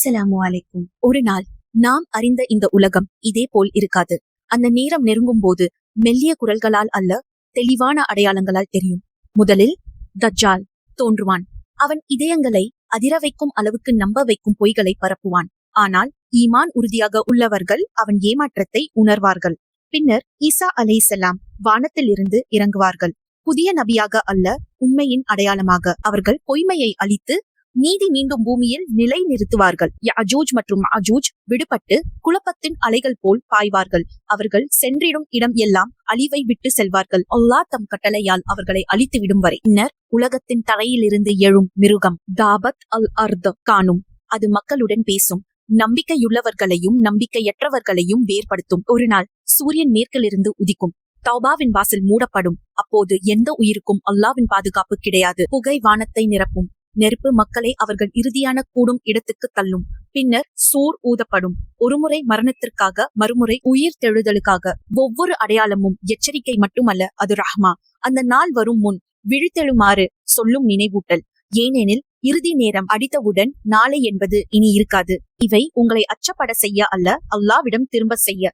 அஸ்ஸலாமு அலைக்கும். ஒரு நாள் நாம் அறிந்த இந்த உலகம் இதே போல் இருக்காது. அந்த நேரம் நெருங்கும் போது மெல்லிய குரல்களால் அல்ல, தெளிவான அடையாளங்களால் தெரியும். முதலில் தஜ்ஜால் தோன்றுவான். அவன் இதயங்களை அதிர வைக்கும் அளவுக்கு நம்ப வைக்கும் பொய்களை பரப்புவான். ஆனால் ஈமான் உறுதியாக உள்ளவர்கள் அவன் ஏமாற்றத்தை உணர்வார்கள். பின்னர் ஈசா அலைஹிஸ்ஸலாம் வானத்தில் இருந்து இறங்குவார்கள். புதிய நபியாக அல்ல, உண்மையின் அடையாளமாக. அவர்கள் பொய்மையை அழித்து நீதி மீண்டும் பூமியில் நிலை நிறுத்துவார்கள். யஅஜூஜ் மற்றும் மஅஜூஜ் விடுபட்டு குழப்பத்தின் அலைகள் போல் பாய்வார்கள். அவர்கள் சென்றிடும் இடம் எல்லாம் அழிவை விட்டு செல்வார்கள். அல்லாஹ் தம் கட்டளையால் அவர்களை அழித்து விடும் வரை. பின்னர் உலகத்தின் தரையிலிருந்து எழும் மிருகம் தாபத் அல் அர்த் காணும். அது மக்களுடன் பேசும். நம்பிக்கையுள்ளவர்களையும் நம்பிக்கையற்றவர்களையும் வேறுபடுத்தும். ஒரு நாள் சூரியன் மேற்கிலிருந்து உதிக்கும். தௌபாவின் வாசல் மூடப்படும். அப்போது எந்த உயிருக்கும் அல்லாவின் பாதுகாப்பு கிடையாது. புகை வானத்தை நிரப்பும். நெருப்பு மக்களை அவர்கள் இறுதியான கூடும் இடத்துக்கு தள்ளும். பின்னர் சூர் ஊதப்படும். ஒருமுறை மரணத்திற்காக, மறுமுறை உயிர் தெழுதலுக்காக. ஒவ்வொரு அடையாளமும் எச்சரிக்கை மட்டுமல்ல, அது ரஹ்மா. அந்த நாள் வரும் முன் விழித்தெழுமாறு சொல்லும் நினைவூட்டல். ஏனெனில் இறுதி நேரம் அடித்தவுடன் நாளை என்பது இனி இருக்காது. இவை உங்களை அச்சப்பட செய்ய அல்ல, அல்லாவிடம் திரும்ப செய்ய.